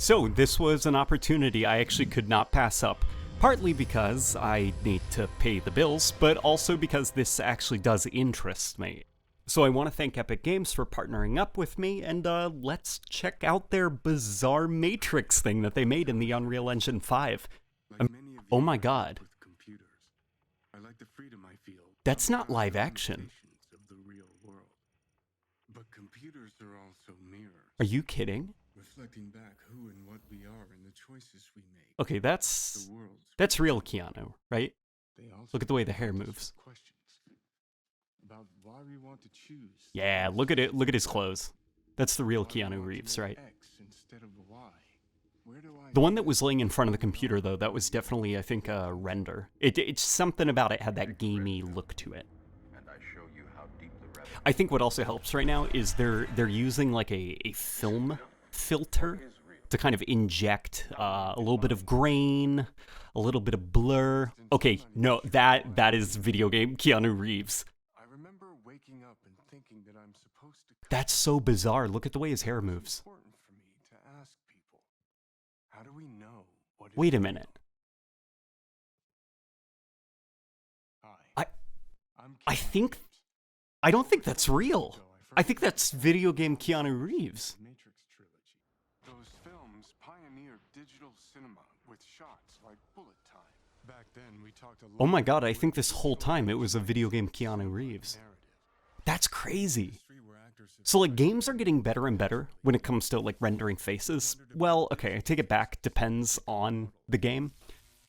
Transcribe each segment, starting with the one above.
So this was an opportunity I actually could not pass up, partly because I need to pay the bills, but also because this actually does interest me. So I want to thank Epic Games for partnering up with me, and let's check out their bizarre Matrix thing that they made in the Unreal Engine 5. Oh my god. That's not live action. Are you kidding? Reflecting back who and what we are and the choices we make. Okay, that's real Keanu, right? Look at the way the hair moves. About why we want to choose. Yeah, look at it. Look at his clothes. That's the real Keanu Reeves, right? The one that was laying in front of the computer, though, that was definitely, I think, a render. It's something about it had that gamey look to it. I think what also helps right now is they're using like a film filter to kind of inject a little bit of grain, a little bit of blur. Okay, no, that is video game Keanu Reeves. I remember waking up and thinking that I'm supposed to. That's so bizarre. Look at the way his hair moves. It's important for me to ask people, how do we know what is Wait a minute. Hi. I don't think that's real. I think that's video game Keanu Reeves. Matrix trilogy. Those films pioneered digital cinema with shots like bullet time. Back then, we talked a lot. Oh my god, I think this whole time it was a video game Keanu Reeves. That's crazy. So like games are getting better and better when it comes to like rendering faces. Well, okay, I take it back, depends on the game.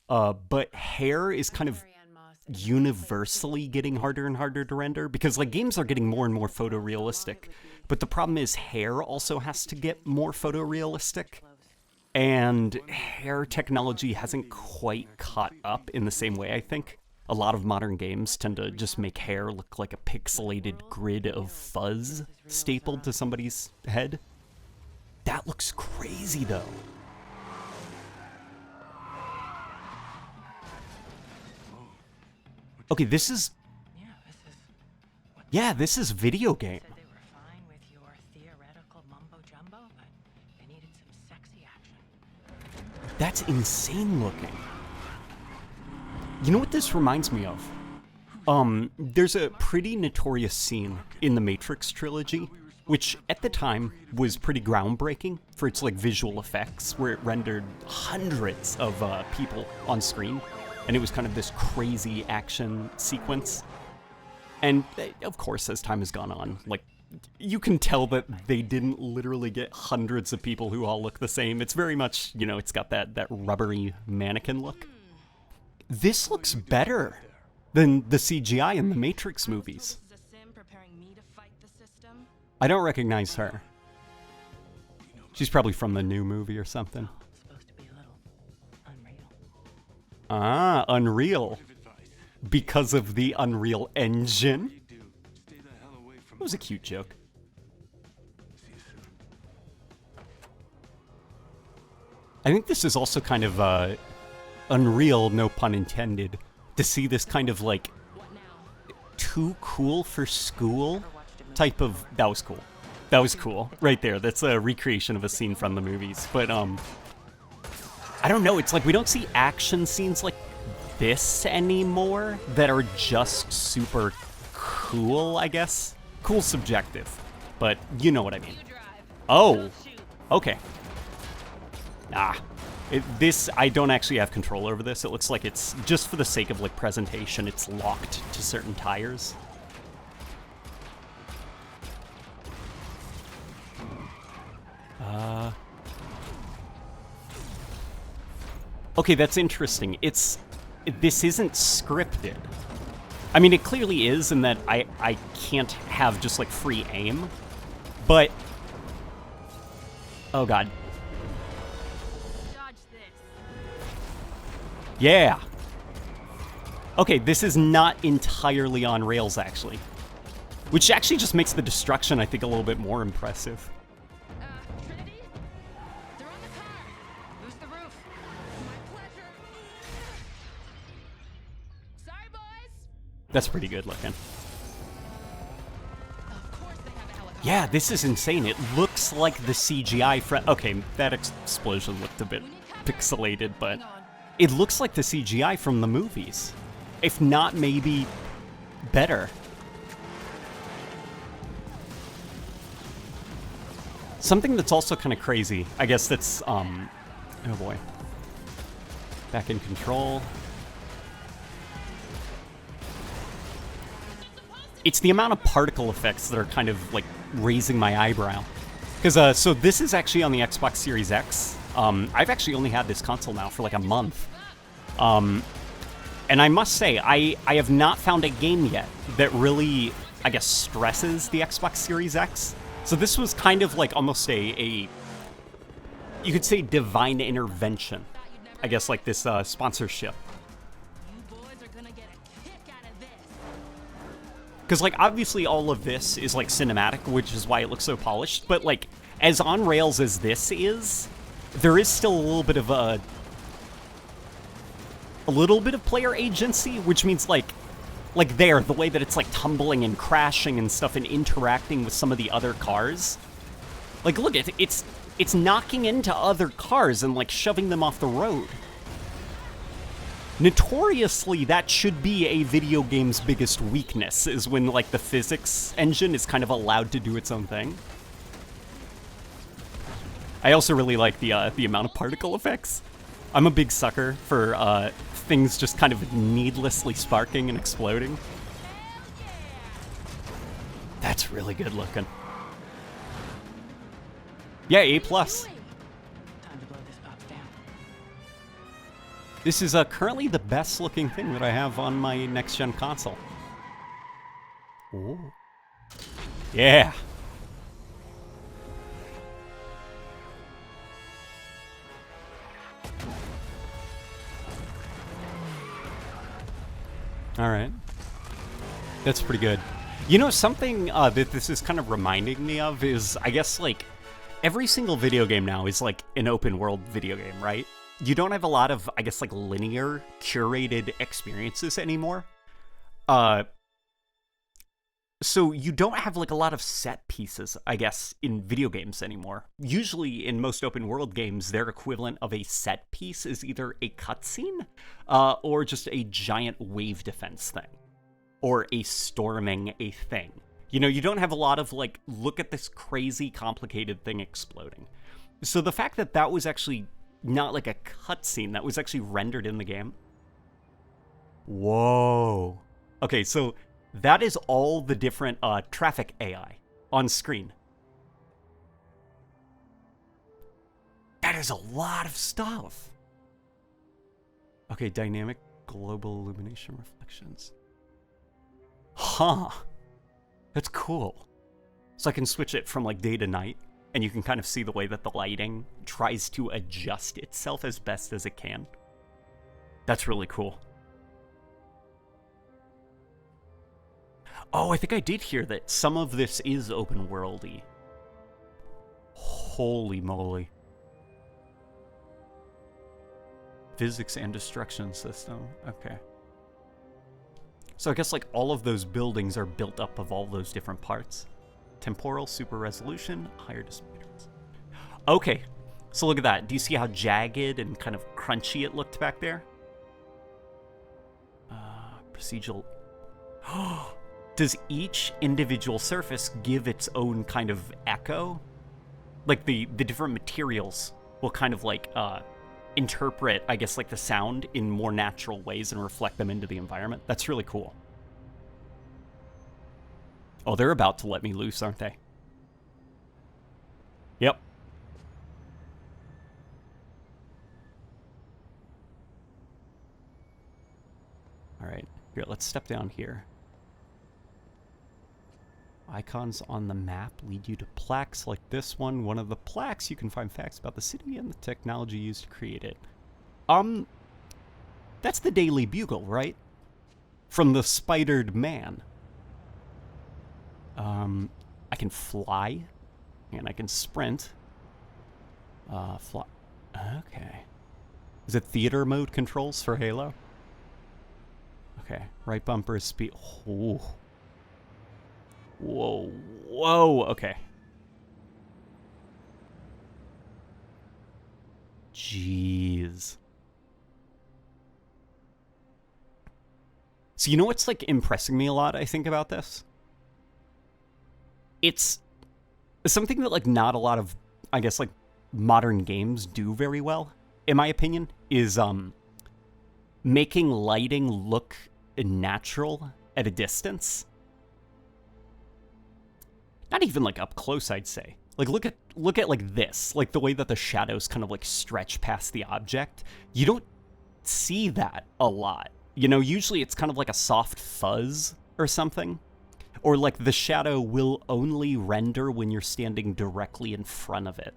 But hair is kind of universally getting harder and harder to render because like games are getting more and more photorealistic. But the problem is hair also has to get more photorealistic. And hair technology hasn't quite caught up in the same way, I think. A lot of modern games tend to just make hair look like a pixelated grid of fuzz stapled to somebody's head. That looks crazy, though. Okay, this is... Yeah, this is video game. That's insane looking. You know what this reminds me of? There's a pretty notorious scene in the Matrix trilogy, which at the time was pretty groundbreaking for its like visual effects, where it rendered hundreds of people on screen, and it was kind of this crazy action sequence. And of course, as time has gone on, like, you can tell that they didn't literally get hundreds of people who all look the same. It's very much, you know, it's got that rubbery mannequin look. This looks better than the CGI in the Matrix movies. I don't recognize her. She's probably from the new movie or something. Ah, Unreal. Because of the Unreal Engine. It was a cute joke. I think this is also kind of unreal, no pun intended, to see this kind of like too cool for school type of... That was cool. That was cool. Right there. That's a recreation of a scene from the movies. But I don't know. It's like we don't see action scenes like this anymore that are just super cool, I guess. Cool subjective, but you know what I mean. Oh, okay. This, I don't actually have control over this. It looks like it's, just for the sake of like presentation, it's locked to certain tires. Okay, that's interesting. This isn't scripted. I mean, it clearly is in that I can't have just, like, free aim, but... Oh, God. Yeah. Okay, this is not entirely on rails, actually. Which actually just makes the destruction, I think, a little bit more impressive. Trinity? They're on the car. Boost the roof. My pleasure. Sorry, boys. That's pretty good looking. Of course they have a helicopter. Yeah, this is insane. It looks like the CGI from... Okay, that explosion looked a bit pixelated, but it looks like the CGI from the movies. If not, maybe better. Something that's also kind of crazy, I guess that's, oh boy. Back in control. It's the amount of particle effects that are kind of, like, raising my eyebrow. Because, so this is actually on the Xbox Series X. I've actually only had this console now for, like, a month. And I must say, I have not found a game yet that really, I guess, stresses the Xbox Series X. So this was kind of, like, almost a you could say divine intervention. I guess, like, this, sponsorship. Because, like, obviously all of this is, like, cinematic, which is why it looks so polished. But, like, as on rails as this is, there is still a little bit of player agency, which means, like there, the way that it's, like, tumbling and crashing and stuff and interacting with some of the other cars. Like, look, it's knocking into other cars and, like, shoving them off the road. Notoriously, that should be a video game's biggest weakness, is when, like, the physics engine is kind of allowed to do its own thing. I also really like the amount of particle effects. I'm a big sucker for things just kind of needlessly sparking and exploding. That's really good looking. Yeah, A+. This is currently the best looking thing that I have on my next-gen console. Ooh. Yeah. All right. That's pretty good. You know, something that this is kind of reminding me of is, I guess, like, every single video game now is, like, an open-world video game, right? You don't have a lot of, I guess, like, linear, curated experiences anymore. So you don't have, like, a lot of set pieces, I guess, in video games anymore. Usually, in most open-world games, their equivalent of a set piece is either a cutscene, or just a giant wave defense thing. Or a storming a thing. You know, you don't have a lot of, like, look at this crazy, complicated thing exploding. So the fact that that was actually not like a cutscene, that was actually rendered in the game. Whoa. Okay, so that is all the different traffic AI on screen. That is a lot of stuff. Okay, dynamic global illumination reflections. Huh. That's cool. So I can switch it from, like, day to night, and you can kind of see the way that the lighting tries to adjust itself as best as it can. That's really cool. Oh, I think I did hear that some of this is open worldy. Holy moly. Physics and destruction system. Okay. So I guess, like, all of those buildings are built up of all those different parts. Temporal, super resolution, higher display. Okay, so look at that. Do you see how jagged and kind of crunchy it looked back there? Procedural. Does each individual surface give its own kind of echo? Like, the different materials will kind of, like, interpret, I guess, like, the sound in more natural ways and reflect them into the environment. That's really cool. Oh, they're about to let me loose, aren't they? Yep. All right, here, let's step down here. Icons on the map lead you to plaques like this one. One of the plaques, you can find facts about the city and the technology used to create it. That's the Daily Bugle, right? From the Spidered Man. I can fly, and I can sprint. Fly. Okay. Is it theater mode controls for Halo? Okay. Right bumper is speed. Oh. Whoa, whoa, okay. Jeez. So you know what's, like, impressing me a lot, I think, about this? It's something that, like, not a lot of, I guess, like, modern games do very well, in my opinion, is, making lighting look natural at a distance. Not even, like, up close, I'd say. Like, look at, like, this. Like, the way that the shadows kind of, like, stretch past the object. You don't see that a lot. You know, usually it's kind of like a soft fuzz or something. Or, like, the shadow will only render when you're standing directly in front of it.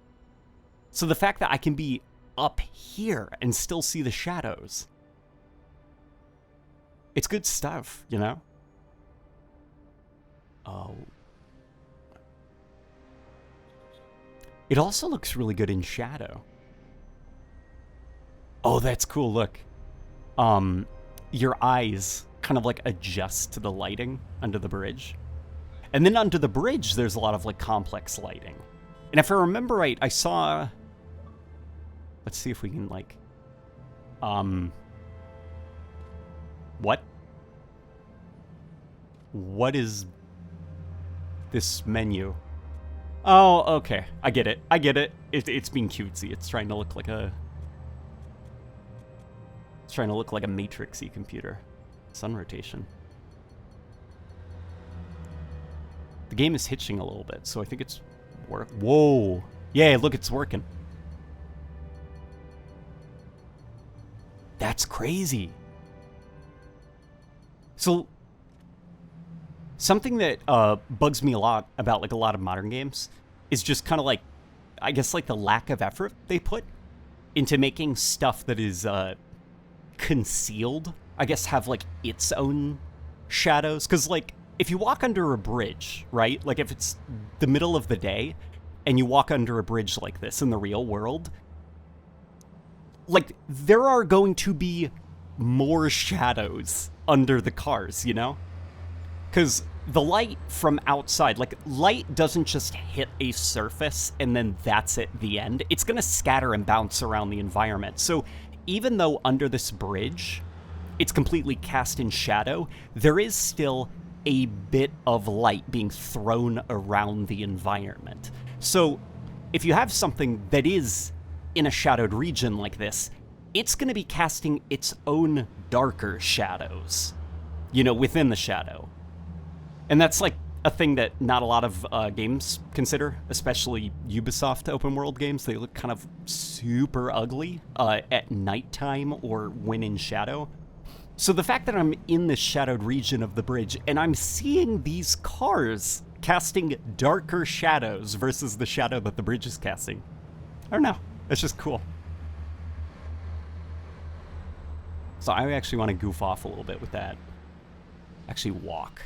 So the fact that I can be up here and still see the shadows, it's good stuff, you know? Oh. It also looks really good in shadow. Oh, that's cool, look. Your eyes kind of, like, adjust to the lighting under the bridge. And then under the bridge, there's a lot of, like, complex lighting. And if I remember right, I saw... Let's see if we can, like... What? What is this menu? Oh, okay. I get it. I get it. It's being cutesy. It's trying to look like a... It's trying to look like a Matrix-y computer. Sun rotation. The game is hitching a little bit, so I think it's... Whoa! Yeah, look, it's working. That's crazy. So... Something that bugs me a lot about, like, a lot of modern games is just kind of, like, I guess, like, the lack of effort they put into making stuff that is concealed, I guess, have, like, its own shadows. Because, like, if you walk under a bridge, right? Like, if it's the middle of the day and you walk under a bridge like this in the real world, like, there are going to be more shadows under the cars, you know? Because the light from outside, like, light doesn't just hit a surface and then that's it, the end. It's going to scatter and bounce around the environment. So even though under this bridge, it's completely cast in shadow, there is still a bit of light being thrown around the environment. So if you have something that is in a shadowed region like this, it's going to be casting its own darker shadows, you know, within the shadow. And that's, like, a thing that not a lot of games consider, especially Ubisoft open world games. They look kind of super ugly at nighttime or when in shadow. So the fact that I'm in this shadowed region of the bridge and I'm seeing these cars casting darker shadows versus the shadow that the bridge is casting, I don't know. It's just cool. So I actually want to goof off a little bit with that. Actually walk.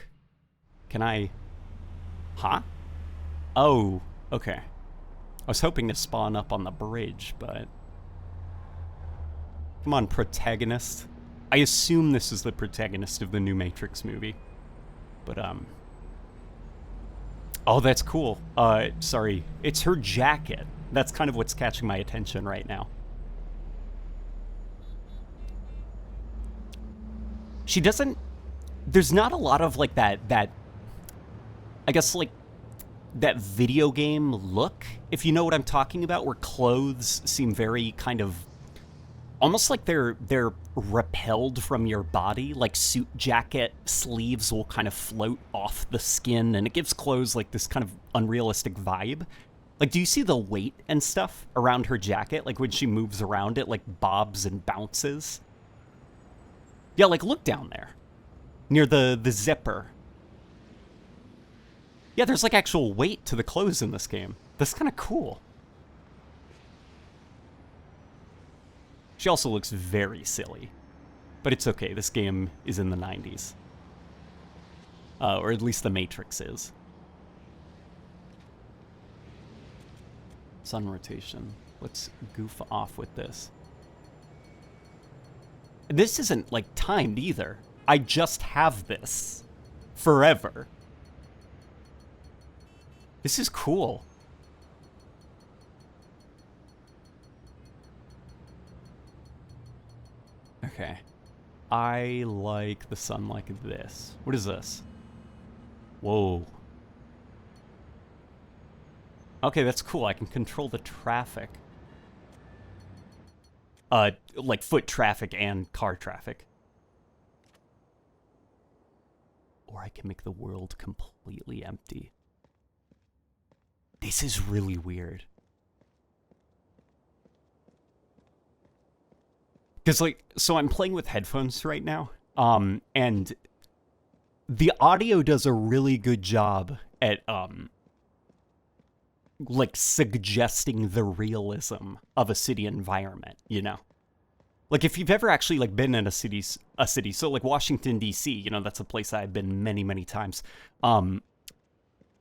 Can I... Huh? Oh, okay. I was hoping to spawn up on the bridge, but... Come on, protagonist. I assume this is the protagonist of the new Matrix movie. But, oh, that's cool. Sorry. It's her jacket. That's kind of what's catching my attention right now. She doesn't... There's not a lot of, like, that I guess, like, that video game look, if you know what I'm talking about, where clothes seem very kind of almost like they're repelled from your body. Like, suit jacket sleeves will kind of float off the skin, and it gives clothes, like, this kind of unrealistic vibe. Like, do you see the weight and stuff around her jacket? Like, when she moves around, it, like, bobs and bounces. Yeah, like, look down there. Near the zipper. Yeah, there's, like, actual weight to the clothes in this game. That's kind of cool. She also looks very silly. But it's okay, this game is in the 90s. Or at least the Matrix is. Sun rotation. Let's goof off with this. This isn't, like, timed either. I just have this. Forever. This is cool. Okay. I like the sun like this. What is this? Whoa. Okay, that's cool. I can control the traffic. Like foot traffic and car traffic. Or I can make the world completely empty. This is really weird. Because, like, so I'm playing with headphones right now, and the audio does a really good job at, like, suggesting the realism of a city environment, you know? Like, if you've ever actually, like, been in a city, so, like, Washington, D.C., you know, that's a place I've been many, many times,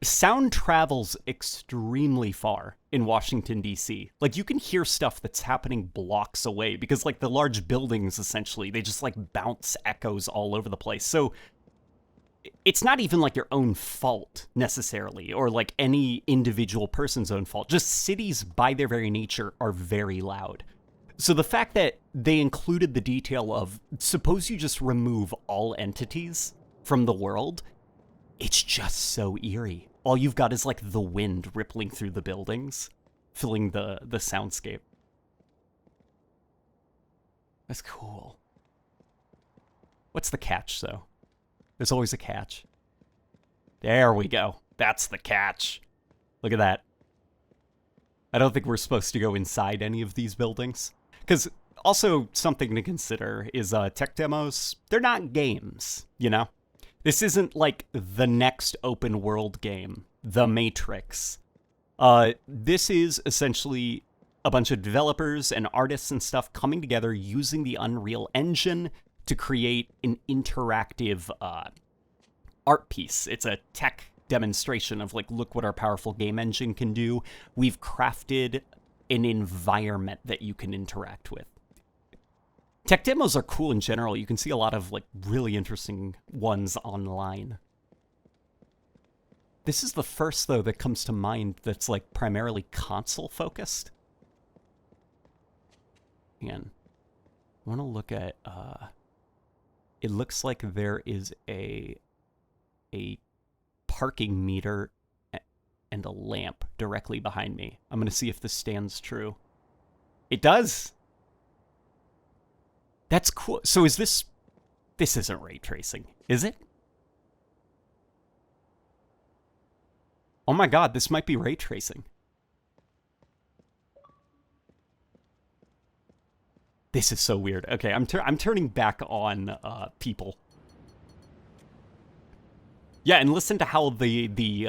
sound travels extremely far in Washington, D.C. Like, you can hear stuff that's happening blocks away because, like, the large buildings, essentially, they just, like, bounce echoes all over the place. So it's not even, like, your own fault, necessarily, or, like, any individual person's own fault. Just cities, by their very nature, are very loud. So the fact that they included the detail of, suppose you just remove all entities from the world, it's just so eerie. All you've got is, like, the wind rippling through the buildings, filling the soundscape. That's cool. What's the catch, though? There's always a catch. There we go. That's the catch. Look at that. I don't think we're supposed to go inside any of these buildings. Because also something to consider is tech demos, they're not games, you know? This isn't like the next open world game, The Matrix. This is essentially a bunch of developers and artists and stuff coming together using the Unreal Engine to create an interactive art piece. It's a tech demonstration of, like, look what our powerful game engine can do. We've crafted an environment that you can interact with. Tech demos are cool in general. You can see a lot of, like, really interesting ones online. This is the first, though, that comes to mind that's, like, primarily console-focused. Again, I want to look at, it looks like there is a parking meter and a lamp directly behind me. I'm going to see if this stands true. It does! That's cool. So is this... This isn't ray tracing, is it? Oh my god, this might be ray tracing. This is so weird. Okay, I'm turning back on people. Yeah, and listen to how the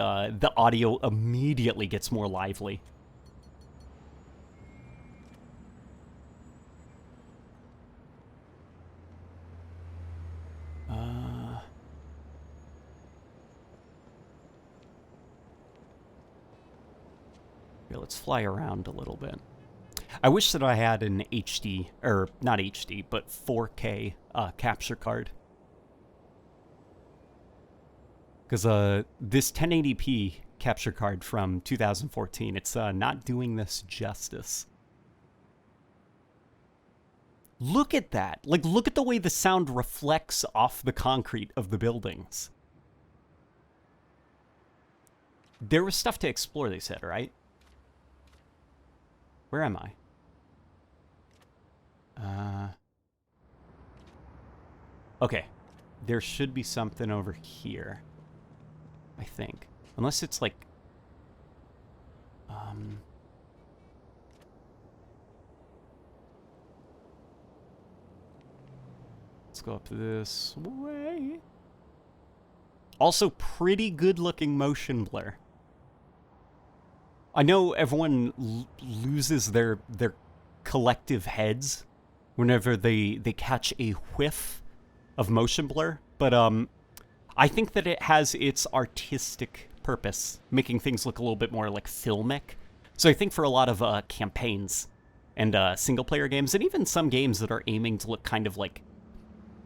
audio immediately gets more lively. Here, let's fly around a little bit. I wish that I had an HD, or not HD, but 4K capture card. Because this 1080p capture card from 2014, it's not doing this justice. Look at that. Like, look at the way the sound reflects off the concrete of the buildings. There was stuff to explore, they said, right? Where am I? Okay. There should be something over here. I think. Unless it's like... Let's go up this way. Also, pretty good-looking motion blur. I know everyone loses their collective heads whenever they catch a whiff of motion blur, but I think that it has its artistic purpose, making things look a little bit more like filmic. So I think for a lot of campaigns and single-player games, and even some games that are aiming to look kind of like,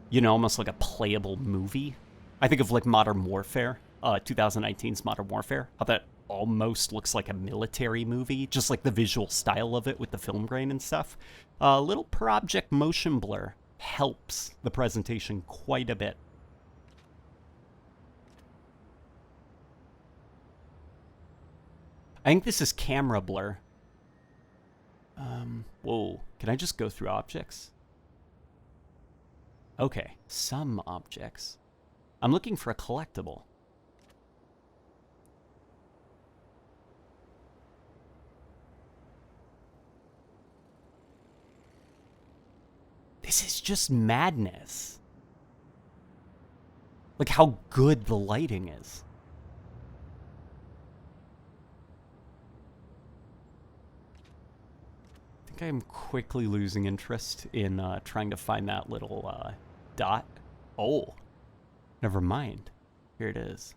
you know, almost like a playable movie. I think of, like, Modern Warfare, 2019's Modern Warfare, how that almost looks like a military movie, just like the visual style of it with the film grain and stuff. Little per object motion blur helps the presentation quite a bit. I think this is camera blur. Whoa, can I just go through objects? Okay, some objects. I'm looking for a collectible. This is just madness. Like how good the lighting is. I think I'm quickly losing interest in trying to find that little dot. Oh, never mind. Here it is.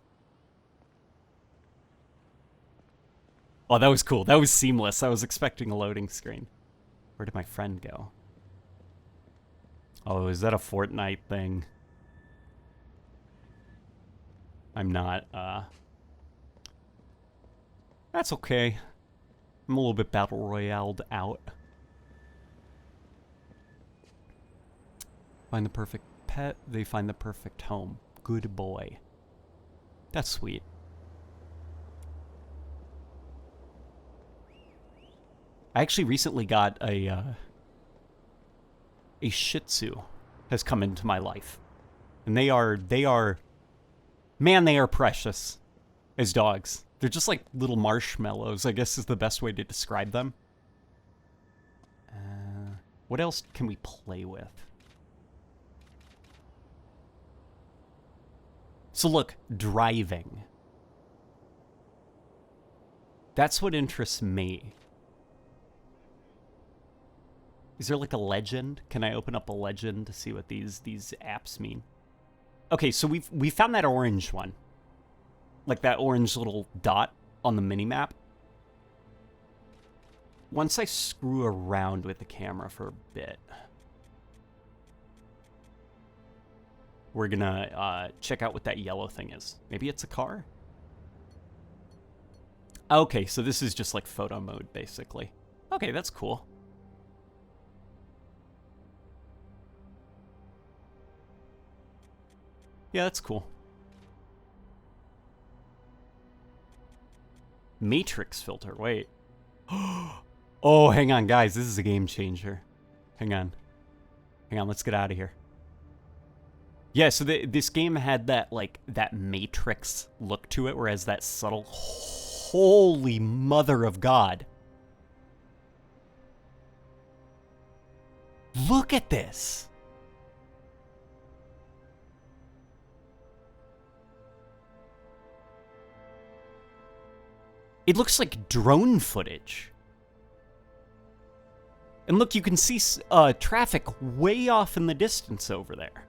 Oh, that was cool. That was seamless. I was expecting a loading screen. Where did my friend go? Oh, is that a Fortnite thing? I'm not, That's okay. I'm a little bit battle royaled out. Find the perfect pet, they find the perfect home. Good boy. That's sweet. I actually recently got a Shih Tzu has come into my life. And they are, man, they are precious as dogs. They're just like little marshmallows, I guess is the best way to describe them. What else can we play with? So look, driving. That's what interests me. Is there like a legend? Can I open up a legend to see what these apps mean? Okay, so we found that orange one. Like that orange little dot on the minimap. Once I screw around with the camera for a bit, we're gonna check out what that yellow thing is. Maybe it's a car? Okay, so this is just like photo mode, basically. Okay, that's cool. Yeah, that's cool. Matrix filter, wait. Oh, hang on, guys. This is a game changer. Hang on. Hang on, let's get out of here. Yeah, so this game had that, like, that Matrix look to it, whereas that subtle... Holy mother of God. Look at this. It looks like drone footage. And look, you can see traffic way off in the distance over there.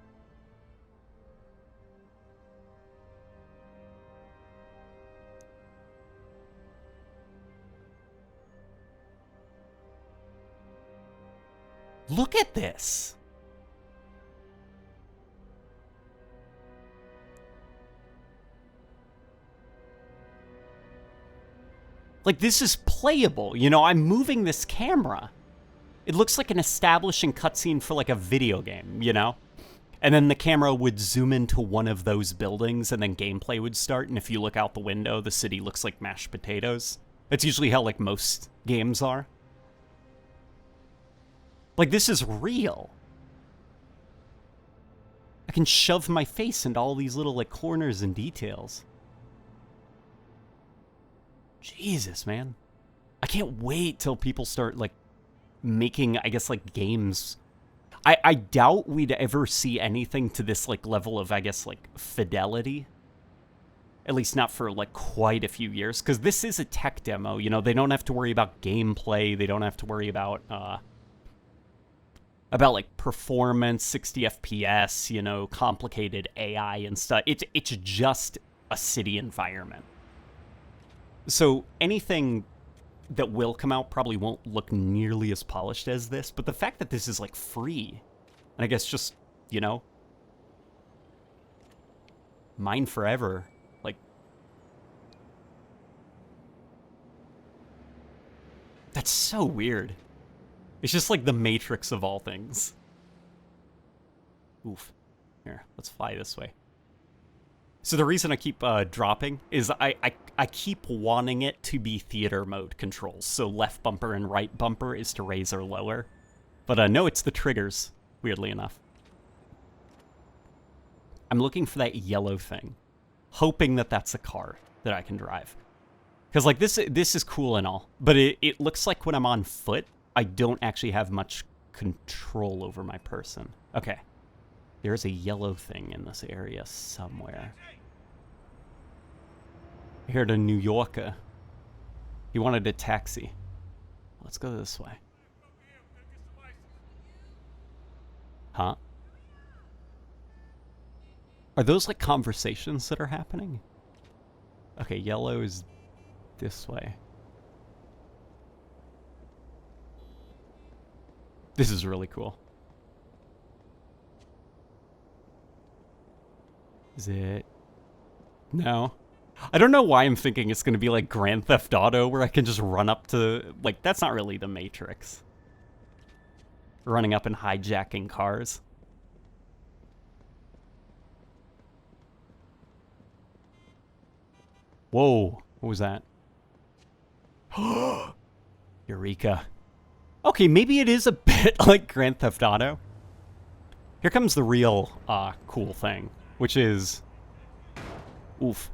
Look at this. Like, this is playable. You know, I'm moving this camera. It looks like an establishing cutscene for, like, a video game, you know? And then the camera would zoom into one of those buildings, and then gameplay would start, and if you look out the window, the city looks like mashed potatoes. That's usually how, like, most games are. Like, this is real. I can shove my face into all these little, like, corners and details. Jesus, man. I can't wait till people start, like, making, I guess, like, games. I doubt we'd ever see anything to this, like, level of, I guess, like, fidelity. At least not for, like, quite a few years. Because this is a tech demo, you know? They don't have to worry about gameplay. They don't have to worry about like, performance, 60 FPS, you know, complicated AI and stuff. It's just a city environment. So anything that will come out probably won't look nearly as polished as this, but the fact that this is, like, free, and I guess just, you know, mine forever, like, That's so weird. It's just like the Matrix of all things. Oof. Here, let's fly this way. So the reason I keep dropping is I keep wanting it to be theater mode controls. So left bumper and right bumper is to raise or lower. But no, it's the triggers, weirdly enough. I'm looking for that yellow thing, hoping that that's a car that I can drive. Because like this is cool and all, but it looks like when I'm on foot, I don't actually have much control over my person. Okay. There's a yellow thing in this area somewhere. I heard a New Yorker. He wanted a taxi. Let's go this way. Huh? Are those like conversations that are happening? Okay, yellow is this way. This is really cool. Is it? No. I don't know why I'm thinking it's going to be like Grand Theft Auto where I can just run up to... Like, that's not really the Matrix. Running up and hijacking cars. Whoa. What was that? Eureka. Okay, maybe it is a bit like Grand Theft Auto. Here comes the real cool thing, which is... Oof.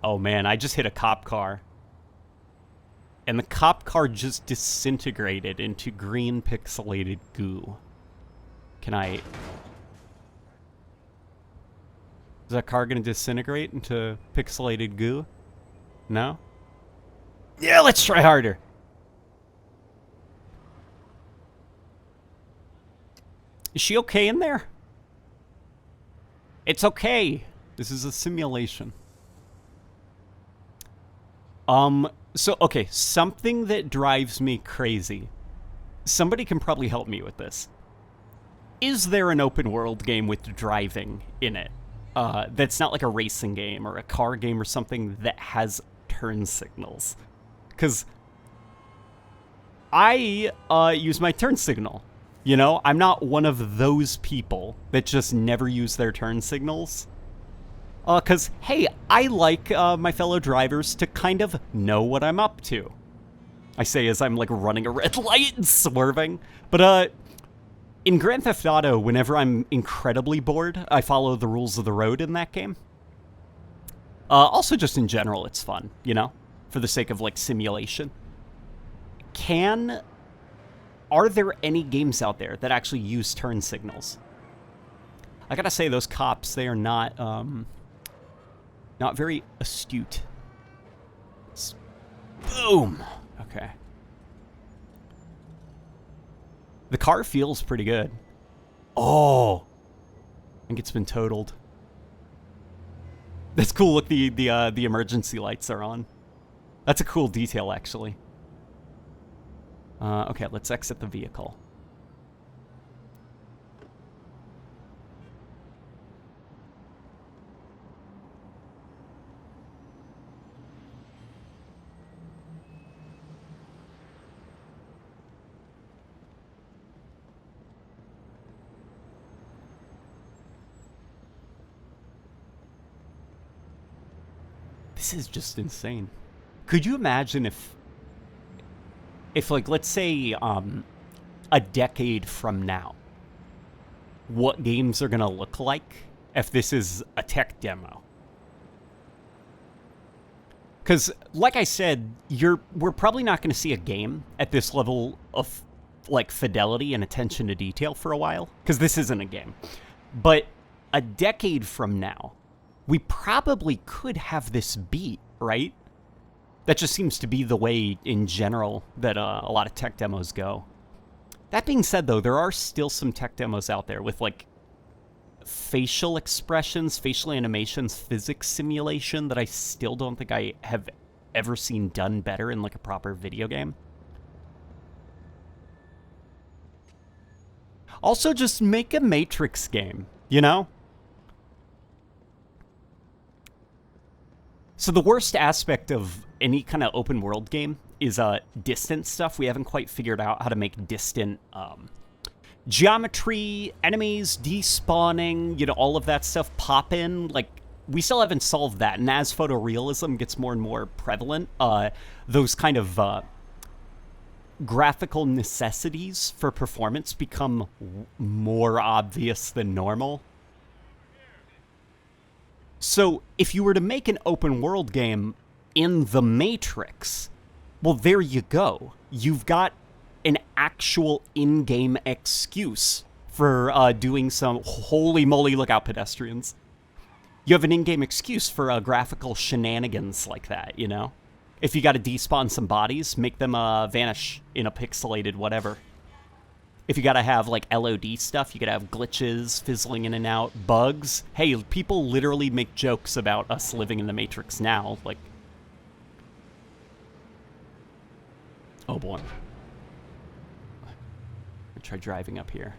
Oh man, I just hit a cop car. And the cop car just disintegrated into green pixelated goo. Can I... Is that car gonna disintegrate into pixelated goo? No? Yeah, let's try harder. Is she okay in there? It's okay. This is a simulation. So, okay, something that drives me crazy. Somebody can probably help me with this. Is there an open world game with driving in it? That's not like a racing game or a car game or something that has turn signals. Because I use my turn signal. You know, I'm not one of those people that just never use their turn signals. Because, hey, I like my fellow drivers to kind of know what I'm up to. I say as I'm, like, running a red light and swerving. But, in Grand Theft Auto, whenever I'm incredibly bored, I follow the rules of the road in that game. Also, just in general, it's fun, you know? For the sake of, like, simulation. Are there any games out there that actually use turn signals? I gotta say, those cops, they are not very astute. Boom! Okay. The car feels pretty good. Oh! I think it's been totaled. That's cool, look, the emergency lights are on. That's a cool detail, actually. Okay, let's exit the vehicle. This is just insane. Could you imagine if like, let's say, a decade from now, what games are gonna look like if this is a tech demo? Because, like I said, we're probably not gonna see a game at this level of, like, fidelity and attention to detail for a while, because this isn't a game. But a decade from now, we probably could have this beat, right? That just seems to be the way, in general, that a lot of tech demos go. That being said, though, there are still some tech demos out there with, like, facial expressions, facial animations, physics simulation that I still don't think I have ever seen done better in, like, a proper video game. Also, just make a Matrix game, you know? So the worst aspect of any kind of open world game is distant stuff. We haven't quite figured out how to make distant geometry, enemies despawning, you know, all of that stuff pop in. Like, we still haven't solved that. And as photorealism gets more and more prevalent, those kind of graphical necessities for performance become more obvious than normal. So if you were to make an open world game in the Matrix, well, there you go. You've got an actual in-game excuse for doing some, holy moly, look out, pedestrians. You have an in-game excuse for graphical shenanigans like that, you know? If you gotta despawn some bodies, make them vanish in a pixelated whatever. If you gotta have, like, LOD stuff, you gotta have glitches, fizzling in and out, bugs. Hey, people literally make jokes about us living in the Matrix now, like... Oh boy. I'll try driving up here.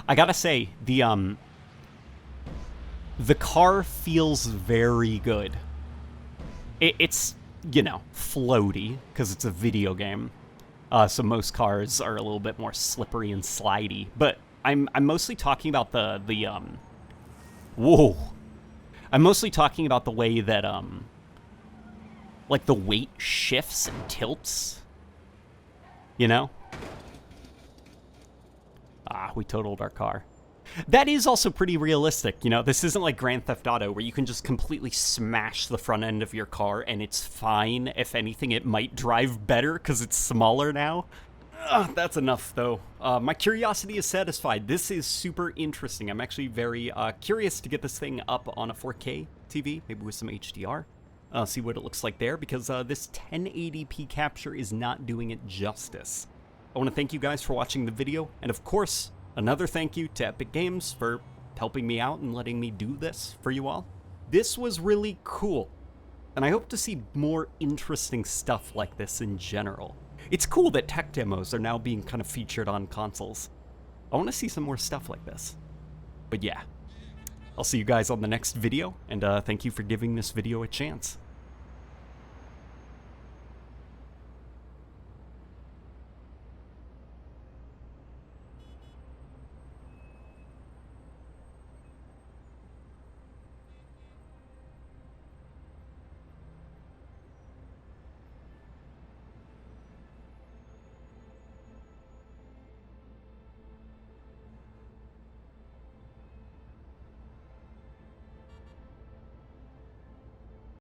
I gotta say, the car feels very good. It's, you know, floaty, because it's a video game. So most cars are a little bit more slippery and slidey. But I'm mostly talking about whoa. I'm mostly talking about the way that, like, the weight shifts and tilts. You know? Ah, we totaled our car. That is also pretty realistic, you know? This isn't like Grand Theft Auto, where you can just completely smash the front end of your car and it's fine. If anything, it might drive better because it's smaller now. That's enough, though. My curiosity is satisfied. This is super interesting. I'm actually very curious to get this thing up on a 4K TV, maybe with some HDR. See what it looks like there, because this 1080p capture is not doing it justice. I want to thank you guys for watching the video, and of course, another thank you to Epic Games for helping me out and letting me do this for you all. This was really cool, and I hope to see more interesting stuff like this in general. It's cool that tech demos are now being kind of featured on consoles. I want to see some more stuff like this. But yeah, I'll see you guys on the next video, and thank you for giving this video a chance.